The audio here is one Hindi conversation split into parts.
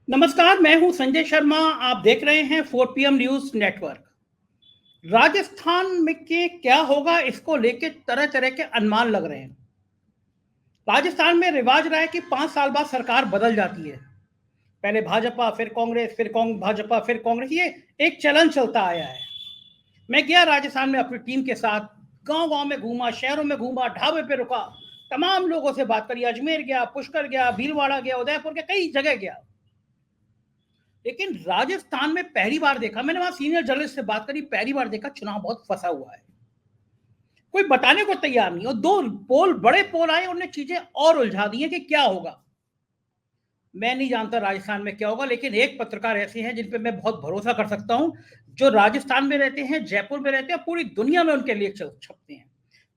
नमस्कार, मैं हूं संजय शर्मा। आप देख रहे हैं 4 PM न्यूज नेटवर्क। राजस्थान में के क्या होगा, इसको लेके तरह तरह के अनुमान लग रहे हैं। राजस्थान में रिवाज रहा है कि 5 साल बाद सरकार बदल जाती है। पहले भाजपा, फिर कांग्रेस, फिर भाजपा, फिर कांग्रेस, ये एक चलन चलता आया है। मैं गया राजस्थान में अपनी टीम के साथ, गांव गांव में घूमा, शहरों में घूमा, ढाबे पे रुका, तमाम लोगों से बात करी। अजमेर गया, पुष्कर गया, भीलवाड़ा गया, उदयपुर के कई जगह गया। लेकिन राजस्थान में पहली बार देखा, मैंने वहां सीनियर जर्नलिस्ट से बात करी, पहली बार देखा चुनाव बहुत फंसा हुआ है। कोई बताने को तैयार नहीं। और दो बड़े पोल आए, उन्होंने चीजें और उलझा दी है कि क्या होगा। मैं नहीं जानता राजस्थान में क्या होगा, लेकिन एक पत्रकार ऐसे हैं जिन पे मैं बहुत भरोसा कर सकता हूं, जो राजस्थान में रहते हैं, जयपुर में रहते हैं, पूरी दुनिया में उनके लेख छपते हैं।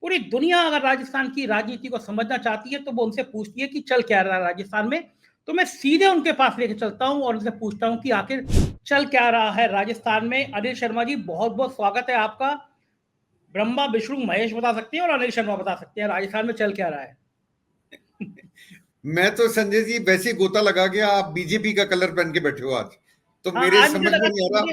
पूरी दुनिया अगर राजस्थान की राजनीति को समझना चाहती है तो वो उनसे पूछती है कि चल क्या रहा है राजस्थान में। तो मैं सीधे उनके पास लेके चलता हूं और उनसे पूछता हूं कि आखिर चल क्या रहा है राजस्थान में। अनिल शर्मा जी, बहुत बहुत स्वागत है आपका। ब्रह्मा विष्णु महेश बता सकते हैं और अनिल शर्मा बता सकते हैं राजस्थान में चल क्या रहा है। मैं तो संजय जी वैसे गोता लगा गया, आप बीजेपी का कलर पहन के बैठे हो आज, तो हाँ, मेरे आज समझ में नहीं आ रहा।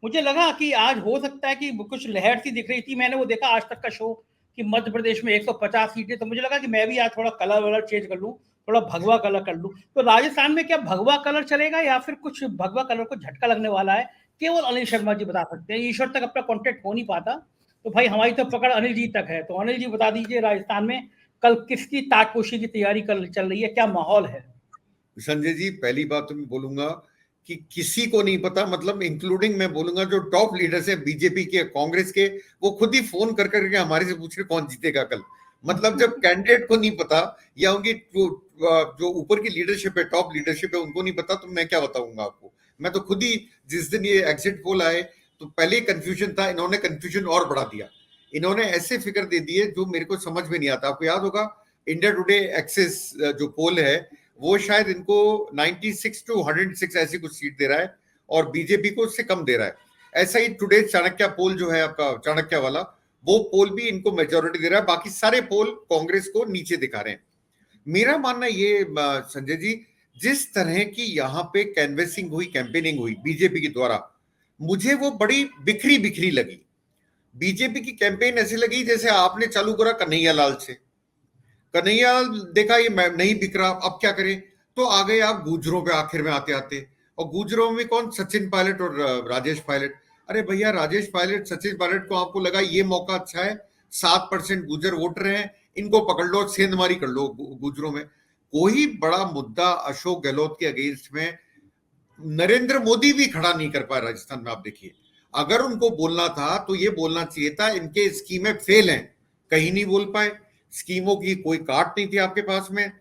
मुझे लगा कि आज हो सकता है कि कुछ लहर सी दिख रही थी। मैंने वो देखा आज तक का शो कि मध्य प्रदेश में 150 सीटें, तो मुझे लगा कि मैं भी आज थोड़ा कलर वलर चेंज कर लूं, थोड़ा भगवा कलर कर लूं। तो राजस्थान में क्या भगवा कलर चलेगा या फिर कुछ भगवा कलर को झटका लगने वाला है, केवल अनिल शर्मा जी बता सकते हैं। ईश्वर तक अपना कॉन्टेक्ट हो नहीं पाता, तो भाई हमारी तो पकड़ अनिल जी तक है। तो अनिल जी बता दीजिए, राजस्थान में कल किसकी ताजपोशी की तैयारी चल रही है, क्या माहौल है। संजय जी, पहली बात तो मैं बोलूंगा कि किसी को नहीं पता, मतलब इंक्लूडिंग मैं बोलूंगा जो टॉप लीडर्स है बीजेपी के, कांग्रेस के, वो खुद ही फोन कर करके हमारे से पूछ रहे कौन जीतेगा कल। मतलब जब कैंडिडेट को नहीं पता या उनकी जो ऊपर की लीडरशिप है, टॉप लीडरशिप है, उनको नहीं पता, तो मैं क्या बताऊंगा आपको। मैं तो खुद ही, जिस दिन ये एग्जिट पोल आए तो पहले ही कंफ्यूजन था, इन्होंने कंफ्यूजन और बढ़ा दिया। इन्होंने ऐसे फिगर दे दिए जो मेरे को समझ में नहीं आता। आपको याद होगा इंडिया टुडे एक्सेस जो पोल है, वो शायद इनको 96 टू 106 ऐसी कुछ सीट दे रहा है और बीजेपी को उससे कम दे रहा है। ऐसा ही टुडे चाणक्य पोल जो है आपका, चाणक्य वाला, वो पोल भी इनको मेजोरिटी दे रहा है। बाकी सारे पोल कांग्रेस को नीचे दिखा रहे हैं। मेरा मानना ये संजय जी, जिस तरह की यहाँ पे कैनवेसिंग हुई, कैंपेनिंग हुई बीजेपी के द्वारा, मुझे वो बड़ी बिखरी बिखरी लगी। बीजेपी की कैंपेन ऐसी लगी जैसे आपने चालू करा कन्हैया लाल से। कन्हैया देखा ये नहीं बिक रहा, अब क्या करें, तो आ गए आप गुजरों पे आखिर में आते आते। और गुजरों में कौन? सचिन पायलट और राजेश पायलट। अरे भैया, राजेश पायलट, सचिन पायलट को आपको लगा ये मौका अच्छा है, 7% गुजर वोटर हैं, इनको पकड़ लो, सेंधमारी कर लो गुजरों में। कोई बड़ा मुद्दा अशोक गहलोत के अगेंस्ट में नरेंद्र मोदी भी खड़ा नहीं कर पाए राजस्थान में। आप देखिए, अगर उनको बोलना था तो ये बोलना चाहिए था इनके स्कीमें फेल हैं, कहीं नहीं बोल पाए। स्कीमों की कोई काट नहीं थी आपके पास में।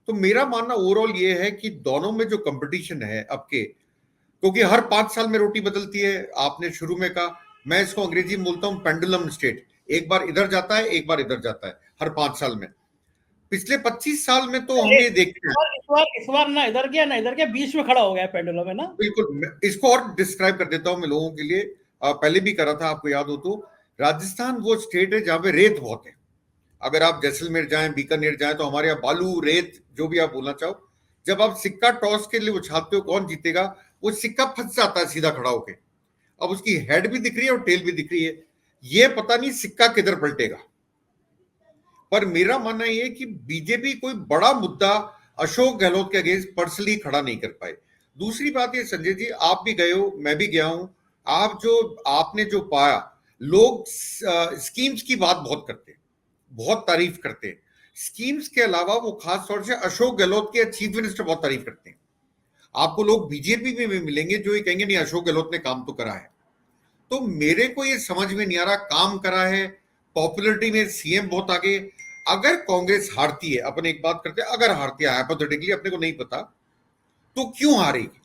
तो मेरा मानना ओवरऑल ये है कि दोनों में जो कंपटीशन है आपके, क्योंकि हर 5 साल में रोटी बदलती है, आपने शुरू में कहा, मैं इसको अंग्रेजी में बोलता हूं पेंडुलम स्टेट, एक बार इधर जाता है, एक बार इधर जाता है हर 5 साल में। पिछले 25 साल में तो हमने देखा है। इस बार ना इधर गया ना इधर गया, बीच में खड़ा हो गया पेंडुलम है ना। बिल्कुल, मैं इसको और डिस्क्राइब कर देता हूं मैं लोगों के लिए। पहले भी करा था, आपको याद हो तो। राजस्थान वो स्टेट है जहां पे रेत बहुत है। अगर आप जैसलमेर जाएं, बीकानेर जाएं, तो हमारे यहाँ बालू, रेत, जो भी आप बोलना चाहो, जब आप सिक्का टॉस के लिए उछालते हो कौन जीतेगा, वो सिक्का फंस जाता है सीधा खड़ा होके। अब उसकी हेड भी दिख रही है और टेल भी दिख रही है, ये पता नहीं सिक्का किधर पलटेगा। पर मेरा मानना यह है कि बीजेपी कोई बड़ा मुद्दा अशोक गहलोत के अगेंस्ट पर्सनली खड़ा नहीं कर पाए। दूसरी बात ये संजय जी, आप भी गए हो, मैं भी गया हूं, आपने जो पाया, लोग स्कीम्स की बात बहुत करते हैं, बहुत तारीफ करते हैं। स्कीम्स के अलावा वो खास तौर से अशोक गहलोत के चीफ मिनिस्टर बहुत तारीफ करते हैं। आपको लोग बीजेपी में भी मिलेंगे जो ये कहेंगे नहीं, अशोक गहलोत ने काम तो करा है। तो मेरे को ये समझ में नहीं आ रहा, काम करा है, पॉपुलरिटी में सीएम बहुत आगे। अगर कांग्रेस हारती है, अपन एक बात करते हैं, अगर हारती है हाइपोथेटिकली, अपने को नहीं पता, तो क्यों हारेगी?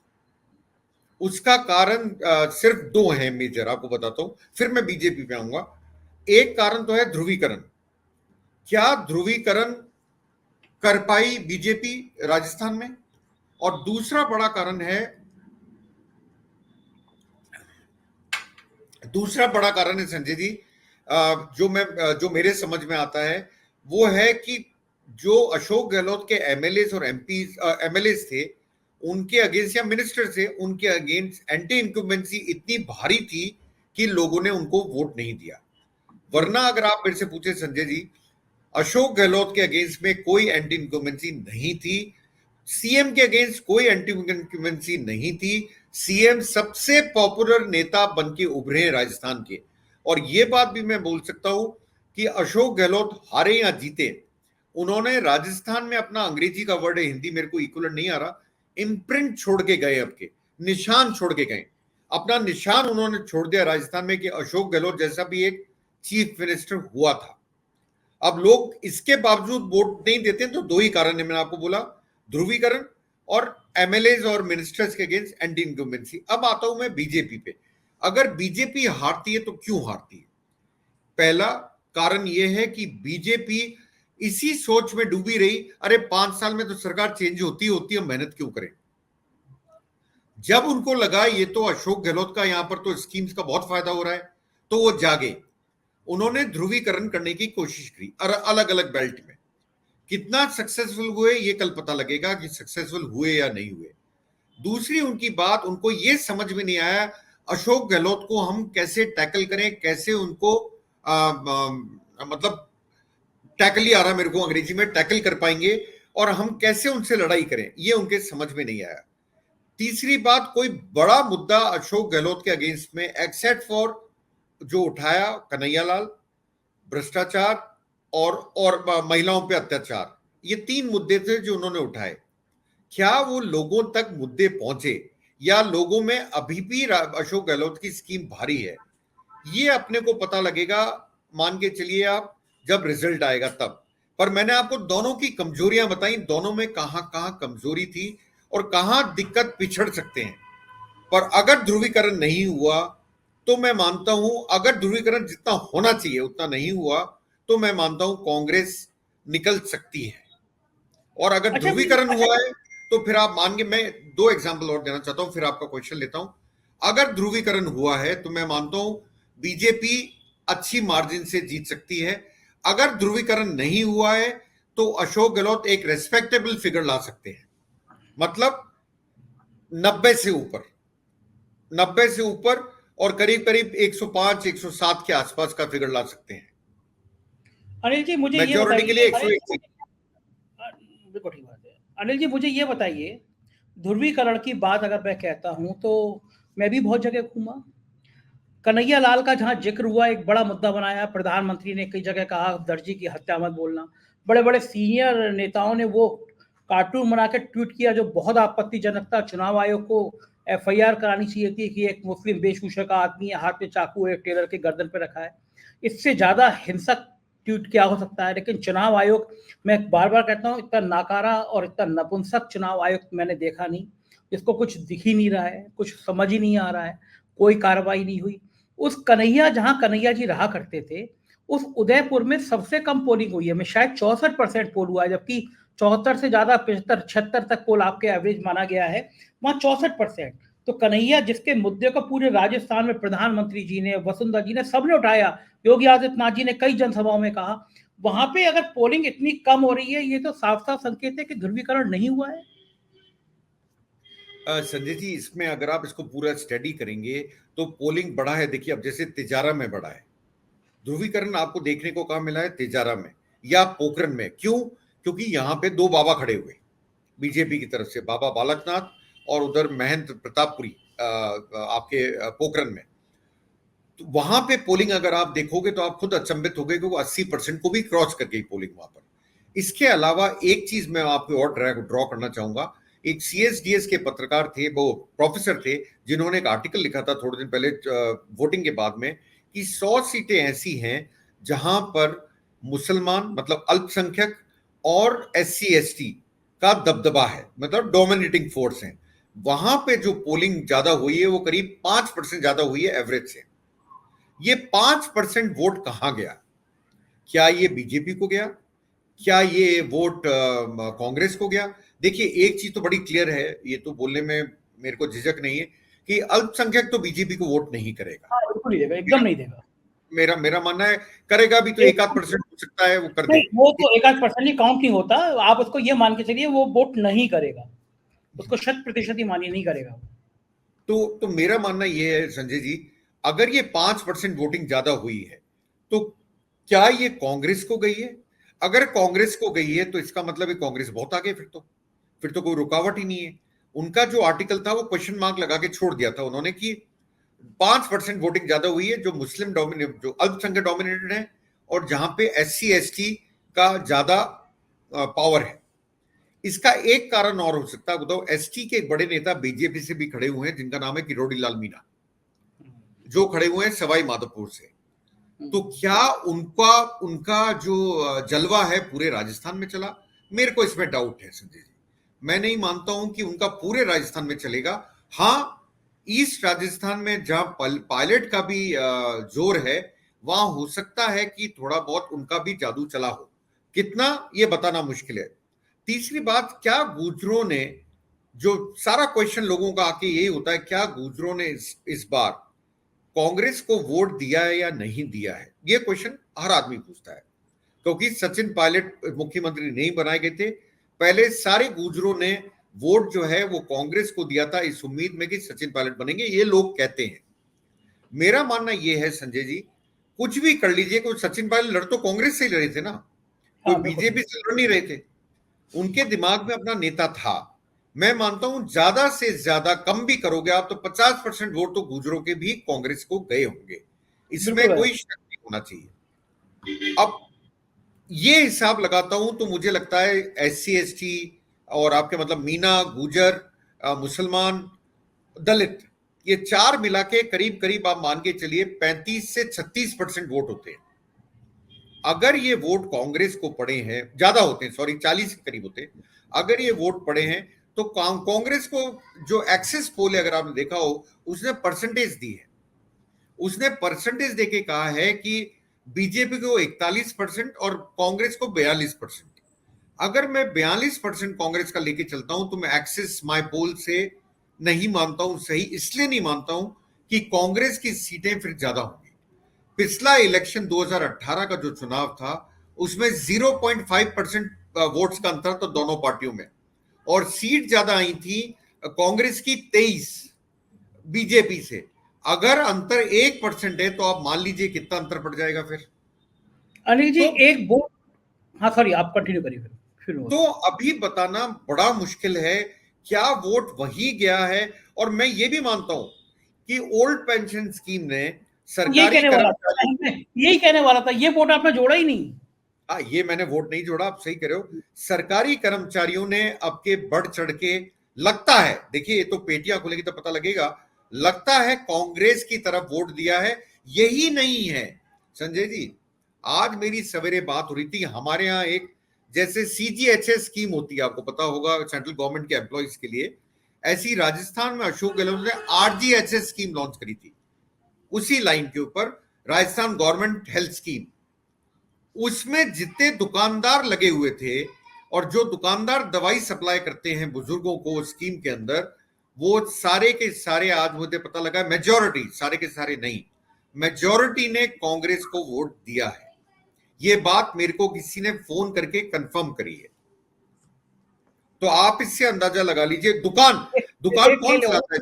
उसका कारण सिर्फ दो है मेजर, आपको बताता हूं, फिर मैं बीजेपी पे आऊंगा। एक कारण तो है ध्रुवीकरण। क्या ध्रुवीकरण कर पाई बीजेपी राजस्थान में? और दूसरा बड़ा कारण है संजय जी, जो मेरे समझ में आता है, वो है कि जो अशोक गहलोत के एमएलए और एमएलए थे, उनके अगेंस्ट या मिनिस्टर से उनके अगेंस्ट एंटी इनकम्बेंसी इतनी भारी थी कि लोगों ने उनको वोट नहीं दिया। वरना अगर आप मेरे से पूछे संजय जी, अशोक गहलोत के अगेंस्ट में कोई एंटी इनकम्बेंसी नहीं थी, सीएम के अगेंस्ट कोई एंटी इनकम्बेंसी नहीं थी। सीएम सबसे पॉपुलर नेता बन के उभरे हैं राजस्थान के। और यह बात भी मैं बोल सकता हूं कि अशोक गहलोत हारे या जीते, उन्होंने राजस्थान में अपना, अंग्रेजी का वर्ड है, हिंदी मेरे को इक्विवेलेंट नहीं आ रहा, इम्प्रिंट छोड़ के गए, आपके निशान छोड़ के गए। अपना निशान उन्होंने छोड़ दिया राजस्थान में कि अशोक गहलोत जैसा भी एक चीफ मिनिस्टर हुआ था। अब लोग इसके बावजूद वोट नहीं देते, तो दो ही कारण है, मैंने आपको बोला, ध्रुवीकरण और एमएलएज और मिनिस्टर्स के अगेंस्ट एंटी इनकम्बेंसी। अब आता हूं मैं बीजेपी पे। अगर बीजेपी हारती है तो क्यों हारती है? पहला कारण यह है कि बीजेपी इसी सोच में डूबी रही, अरे 5 साल में तो सरकार चेंज होती होती है, मेहनत क्यों करें। जब उनको लगा ये तो अशोक गहलोत का यहां पर तो स्कीम्स का बहुत फायदा हो रहा है, तो वो जागे, उन्होंने ध्रुवीकरण करने की कोशिश की अलग अलग बेल्ट में। कितना सक्सेसफुल हुए ये कल पता लगेगा कि सक्सेसफुल हुए या नहीं हुए। दूसरी उनकी बात, उनको ये समझ में नहीं आया अशोक गहलोत को हम कैसे टैकल करें, कैसे उनको मतलब टैकल ही आ रहा मेरे को अंग्रेजी में, टैकल कर पाएंगे और हम कैसे उनसे लड़ाई करें, ये उनके समझ में नहीं आया। तीसरी बात, कोई बड़ा मुद्दा अशोक गहलोत के अगेंस्ट में एक्सेप्ट फॉर जो उठाया कन्हैयालाल, भ्रष्टाचार और महिलाओं पे अत्याचार, ये 3 मुद्दे थे जो उन्होंने उठाए। क्या वो लोगों तक मुद्दे पहुंचे या लोगों में अभी भी अशोक गहलोत की स्कीम भारी है, ये अपने को पता लगेगा, मान के चलिए आप, जब रिजल्ट आएगा तब। पर मैंने आपको दोनों की कमजोरियां बताई, दोनों में कहां कहां कमजोरी थी और कहां दिक्कत पिछड़ सकते हैं। पर अगर ध्रुवीकरण नहीं हुआ तो मैं मानता हूं, अगर ध्रुवीकरण जितना होना चाहिए उतना नहीं हुआ, तो मैं मानता हूं कांग्रेस निकल सकती है। और अगर ध्रुवीकरण हुआ है तो फिर आप मान के, मैं 2 एग्जांपल और देना चाहता हूं, फिर आपका क्वेश्चन लेता हूं। अगर ध्रुवीकरण हुआ है तो मैं मानता हूं बीजेपी अच्छी मार्जिन से जीत सकती है। अगर ध्रुवीकरण नहीं हुआ है तो अशोक गहलोत एक रेस्पेक्टेबल फिगर ला सकते हैं, मतलब 90 से ऊपर, 90 से ऊपर और करीब करीब 105 107 के आसपास का फिगर ला सकते हैं। अनिल जी मुझे ये मेजॉरिटी के लिए 101। बिल्कुल ठीक बात है। अनिल जी मुझे ये बताइए, ध्रुवीकरण की बात अगर मैं कहता हूं तो मैं भी बहुत जगह घूमा। कन्हैयालाल का जहां जिक्र हुआ, एक बड़ा मुद्दा बनाया, प्रधानमंत्री ने कई जगह कहा दर्जी की हत्या मत बोलना। बड़े बड़े सीनियर नेताओं ने वो कार्टून बना के ट्वीट किया जो बहुत आपत्तिजनक था। चुनाव आयोग को एफआईआर करानी चाहिए थी कि एक मुस्लिम वेशभूषा का आदमी है, हाथ में चाकू एक टेलर के गर्दन पे रखा है। इससे ज्यादा हिंसक ट्वीट क्या हो सकता है? लेकिन चुनाव आयोग, मैं बार बार कहता हूँ, इतना नाकारा और इतना नपुंसक चुनाव आयोग मैंने देखा नहीं, जिसको कुछ दिख ही नहीं रहा है, कुछ समझ ही नहीं आ रहा है, कोई कार्रवाई नहीं हुई। उस कन्हैया, जहां कन्हैया जी रहा करते थे, उस उदयपुर में सबसे कम पोलिंग हुई है, में शायद 64% पोल हुआ है, जबकि 74 से ज्यादा 75 76 तक पोल आपके एवरेज माना गया है, वहां 64%। तो कन्हैया, जिसके मुद्दे को पूरे राजस्थान में प्रधानमंत्री जी ने, वसुंधरा जी ने, सबने उठाया, योगी आदित्यनाथ जी ने कई जनसभाओं में कहा, वहां पे अगर पोलिंग इतनी कम हो रही है, ये तो साफ साफ संकेत है कि ध्रुवीकरण नहीं हुआ है। संजय जी, इसमें अगर आप इसको पूरा स्टडी करेंगे तो पोलिंग बढ़ा है। देखिए अब जैसे तिजारा में बढ़ा है, ध्रुवीकरण आपको देखने को कहां मिला है? तिजारा में या पोखरण में। क्यों? क्योंकि यहां पे 2 बाबा खड़े हुए बीजेपी की तरफ से, बाबा बालकनाथ और उधर महेंद्र प्रतापपुरी आपके पोखरण में। तो वहां पे पोलिंग अगर आप देखोगे तो आप खुद अचंभित हो गए कि वो 80% को भी क्रॉस कर गई पोलिंग वहां पर। इसके अलावा एक चीज मैं आपको और ड्रॉ करना चाहूंगा। एक सीएसडीएस के पत्रकार थे, वो प्रोफेसर थे, जिन्होंने एक आर्टिकल लिखा था थोड़े दिन पहले वोटिंग के बाद में कि 100 सीटें ऐसी हैं जहां पर मुसलमान, मतलब अल्पसंख्यक और एससी एसटी का दबदबा है, मतलब डोमिनेटिंग फोर्स है। वहां पे जो पोलिंग ज्यादा हुई है वो करीब 5% ज्यादा हुई है एवरेज से। ये 5% वोट कहां गया? क्या ये बीजेपी को गया? क्या ये वोट कांग्रेस को गया? देखिए एक चीज तो बड़ी क्लियर है, ये तो बोलने में मेरे को झिझक नहीं है कि अल्पसंख्यक तो बीजेपी को वोट नहीं करेगा। बिल्कुल नहीं देगा, एकदम नहीं देगा। मेरा मानना है करेगा भी तो 1-8% हो सकता है वो कर दे। वो तो 1-8% ही काउंट नहीं होता, आप उसको ये मान के चलिए वो वोट नहीं करेगा। उसको 100% ही मान्य नहीं करेगा। तो मेरा मानना यह है संजय जी, अगर ये 5% वोटिंग ज्यादा हुई है तो क्या ये कांग्रेस को गई है? अगर कांग्रेस को गई है तो इसका मतलब है कांग्रेस बहुत आगे, फिर तो कोई रुकावट ही नहीं है। उनका जो आर्टिकल था वो क्वेश्चन मार्क लगा के छोड़ दिया था उन्होंने कि 5% वोटिंग ज्यादा हुई है, जो मुस्लिम डोमिनेटेड, जो अल्पसंख्यक डोमिनेटेड है और जहां पे SC ST का ज्यादा पावर है। इसका एक कारण और हो सकता है, बताओ, ST के एक बड़े नेता बीजेपी से भी खड़े हुए हैं जिनका नाम है किरोड़ी लाल मीणा, जो खड़े हुए हैं सवाई माधोपुर से। तो क्या उनका जो जलवा है पूरे राजस्थान में चला? मेरे को इसमें डाउट है संजय जी। मैं नहीं मानता हूं कि उनका पूरे राजस्थान में चलेगा। हाँ, ईस्ट राजस्थान में जहां पायलट का भी जोर है, वहां हो सकता है कि थोड़ा बहुत उनका भी जादू चला हो, कितना ये बताना मुश्किल है। तीसरी बात, क्या गुर्जरों ने, जो सारा क्वेश्चन लोगों का आके यही होता है, क्या गुर्जरों ने इस बार कांग्रेस को वोट दिया है या नहीं दिया है? ये क्वेश्चन हर आदमी पूछता है, क्योंकि सचिन पायलट मुख्यमंत्री नहीं बनाए गए थे। पहले सारे गुर्जरों ने वोट जो है वो कांग्रेस को दिया था इस उम्मीद में कि सचिन पायलट बनेंगे, ये लोग कहते हैं। मेरा मानना ये है संजय जी, कुछ भी कर लीजिए, कोई सचिन पायलट लड़ तो कांग्रेस से ही लड़े थे ना, कोई बीजेपी से लड़ नहीं रहे थे। उनके दिमाग में अपना नेता था। मैं मानता हूं ज्यादा से ज्यादा, कम भी करोगे आप तो 50% वोट तो गुर्जरों के भी कांग्रेस को गए होंगे, इसमें कोई शक नहीं होना चाहिए। अब ये हिसाब लगाता हूं तो मुझे लगता है SC ST और आपके मतलब मीना, गुजर, मुसलमान, दलित, ये चार मिला के करीब करीब आप मान के चलिए 35 से 36% वोट होते हैं। अगर ये वोट कांग्रेस को पड़े हैं, ज्यादा होते हैं, सॉरी 40 के करीब होते हैं, अगर ये वोट पड़े हैं तो कांग्रेस को जो एक्सिस पोल है, अगर आपने देखा हो, उसने परसेंटेज दी है। उसने परसेंटेज देके कहा है कि बीजेपी को 41% और कांग्रेस को 42%। अगर मैं 42% कांग्रेस का लेके चलता हूं तो मैं एक्सिस माय पोल से नहीं मानता हूं सही। इसलिए नहीं मानता हूं कि कांग्रेस की सीटें फिर ज्यादा होंगी। पिछला इलेक्शन 2018 का जो चुनाव था उसमें 0.5% वोट्स का अंतर था दोनों पार्टियों में, और सीट ज्यादा आई थी कांग्रेस की 23 बीजेपी से। अगर अंतर 1% है तो आप मान लीजिए कितना अंतर पड़ जाएगा फिर। अनिल जी तो, एक वोट, हाँ सॉरी आप कंटिन्यू करिए फिर। तो अभी बताना बड़ा मुश्किल है क्या वोट वही गया है। और मैं ये भी मानता हूं कि ओल्ड पेंशन स्कीम ने सरकारी यही कहने वाला था, ये वोट आपने जोड़ा ही नहीं। हाँ, ये मैंने वोट नहीं जोड़ा, आप सही कह रहे हो। सरकारी कर्मचारियों ने अब के बढ़ चढ़ के, लगता है, देखिए ये तो पेटियां खुलेगी तो पता लगेगा, लगता है कांग्रेस की तरफ वोट दिया है। यही नहीं है संजय जी, आज मेरी सवेरे बात हो रही थी, हमारे यहाँ एक जैसे CGHS स्कीम होती है, आपको पता होगा, सेंट्रल गवर्नमेंट के एम्प्लॉइज के लिए, ऐसी राजस्थान में अशोक गहलोत ने RGHS स्कीम लॉन्च करी थी। उसी लाइन के ऊपर राजस्थान गवर्नमेंट हेल्थ स्कीम, उसमें जितने दुकानदार लगे हुए थे और जो दुकानदार दवाई सप्लाई करते हैं बुजुर्गों को स्कीम के अंदर, वो सारे के सारे, आज मुझे पता लगा मेजॉरिटी, सारे के सारे नहीं, मेजॉरिटी ने कांग्रेस को वोट दिया है। ये बात मेरे को किसी ने फोन करके कंफर्म करी है, तो आप इससे अंदाजा लगा लीजिए। दुकान कौन चलाता है?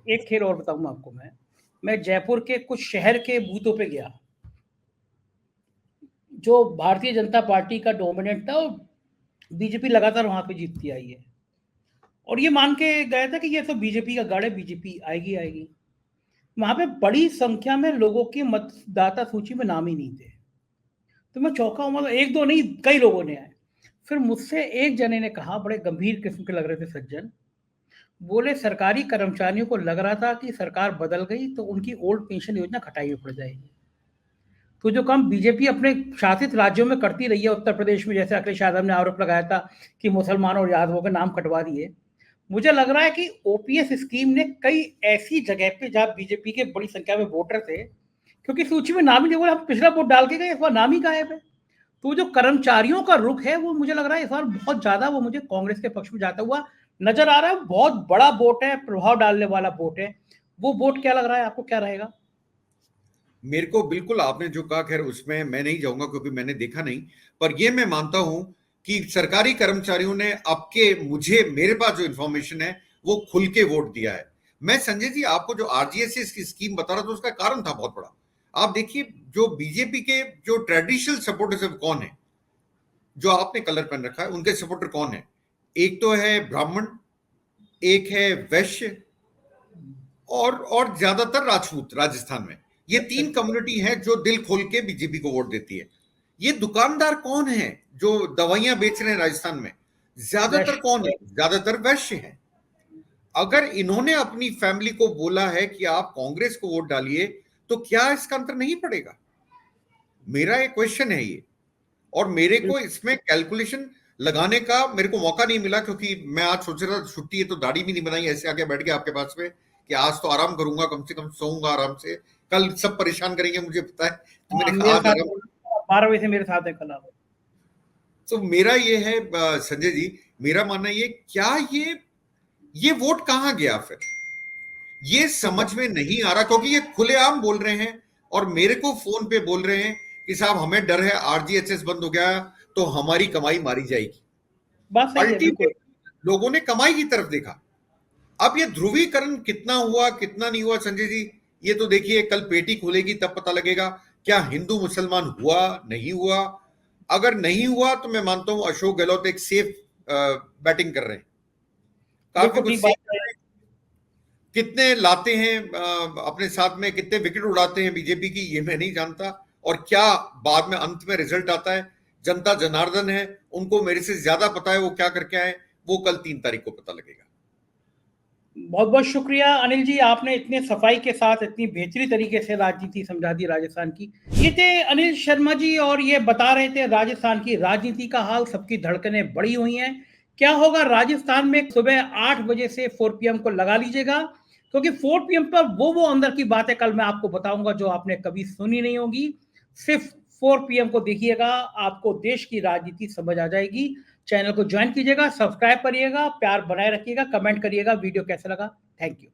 एक खेल और बताऊं आपको, मैं जयपुर के कुछ शहर के बूथों पे गया, जो भारतीय जनता पार्टी का डोमिनेट था, और बीजेपी लगातार वहां पे जीतती आई है, और ये मान के गया था कि ये तो बीजेपी का गढ़ है, बीजेपी आएगी। वहां पे बड़ी संख्या में लोगों की मतदाता सूची में नाम ही नहीं थे, तो मैं चौंका। मतलब एक दो नहीं, कई लोगों ने आए। फिर मुझसे एक जने ने कहा, बड़े गंभीर किस्म के लग रहे थे सज्जन, बोले सरकारी कर्मचारियों को लग रहा था कि सरकार बदल गई तो उनकी ओल्ड पेंशन योजना खटाई में पड़ जाएगी। तो जो काम बीजेपी अपने शासित राज्यों में करती रही है, उत्तर प्रदेश में जैसे अखिलेश यादव ने आरोप लगाया था कि मुसलमानों और यादवों के नाम कटवा दिए, मुझे लग रहा है कि OPS स्कीम ने कई ऐसी जगह पे जहां बीजेपी के बड़ी संख्या में वोटर थे, क्योंकि सूची में नाम ही नहीं, बोले हम पिछला वोट डाल के गए, इस बार नाम ही गायब है। तो जो कर्मचारियों का रुख है वो मुझे लग रहा है इस बार बहुत ज्यादा वो मुझे कांग्रेस के पक्ष में जाता हुआ नजर आ रहा है। बहुत बड़ा वोट है, प्रभाव डालने वाला वोट है वो वोट। क्या लग रहा है आपको, क्या रहेगा? मेरे को बिल्कुल आपने जो कहा, खैर उसमें मैं नहीं जाऊंगा क्योंकि मैंने देखा नहीं, पर यह मैं मानता हूं कि सरकारी कर्मचारियों ने मेरे पास जो इंफॉर्मेशन है वो खुल के वोट दिया है। मैं संजय जी आपको जो आरजीएसएस की स्कीम बता रहा था उसका कारण था बहुत बड़ा। आप देखिए जो बीजेपी के जो ट्रेडिशनल सपोर्टर्स कौन है, जो आपने कलर पहन रखा है उनके सपोर्टर कौन है? एक तो है ब्राह्मण, एक है वैश्य और ज्यादातर राजपूत राजस्थान में। ये 3 कम्युनिटी है जो दिल खोल के बीजेपी को वोट देती है। ये दुकानदार कौन है जो दवाइयां बेच रहे हैं राजस्थान में? ज्यादातर कौन है? ज्यादातर वैश्य है। अगर इन्होंने अपनी फैमिली को बोला है कि आप कांग्रेस को वोट डालिए, तो क्या इसका अंतर नहीं पड़ेगा? मेरा एक क्वेश्चन है ये। और मेरे को इसमें कैलकुलेशन लगाने का मेरे को मौका नहीं मिला, क्योंकि मैं आज सोच रहा था छुट्टी है तो दाढ़ी भी नहीं बनाई, ऐसे आके बैठ गया आपके पास में कि आज तो आराम करूंगा, कम से कम सोऊंगा आराम से, कल सब परेशान करेंगे मुझे पता है। तो मैंने कहा आज 12 बजे से मेरे साथ है कल आप। तो मेरा ये है संजय जी, मेरा मानना ये, क्या ये वोट कहां गया फिर? ये समझ में नहीं आ रहा, क्योंकि ये खुलेआम बोल रहे हैं और मेरे को फोन पे बोल रहे हैं कि साहब हमें डर है आरजीएचएस बंद हो गया तो हमारी कमाई मारी जाएगी। अल्टीमेटली लोगों ने कमाई की तरफ देखा। अब ये ध्रुवीकरण कितना हुआ कितना नहीं हुआ संजय जी, ये तो देखिए कल पेटी खुलेगी तब पता लगेगा क्या हिंदू मुसलमान हुआ नहीं हुआ। अगर नहीं हुआ तो मैं मानता हूं अशोक गहलोत एक सेफ बैटिंग कर रहे हैं, काफी कुछ सेफ कर रहे हैं। कितने लाते हैं अपने साथ में, कितने विकेट उड़ाते हैं बीजेपी की, ये मैं नहीं जानता। और क्या बाद में अंत में रिजल्ट आता है, जनता जनार्दन है, उनको मेरे से ज्यादा पता है वो क्या करके आए, वो कल 3 तारीख को पता लगेगा। बहुत बहुत शुक्रिया अनिल जी, आपने इतने सफाई के साथ इतनी बेहतरी तरीके से राजनीति समझा दी राजस्थान की। ये थे अनिल शर्मा जी और ये बता रहे थे राजस्थान की राजनीति का हाल। सबकी धड़कनें बढ़ी हुई हैं। क्या होगा राजस्थान में? सुबह 8 बजे से 4 PM को लगा लीजिएगा, क्योंकि 4 PM पर वो अंदर की बातें कल मैं आपको बताऊंगा जो आपने कभी सुनी नहीं होगी। सिर्फ 4 PM को देखिएगा, आपको देश की राजनीति समझ आ जाएगी। चैनल को ज्वाइन कीजिएगा, सब्सक्राइब करिएगा, प्यार बनाए रखिएगा, कमेंट करिएगा वीडियो कैसा लगा। Thank you.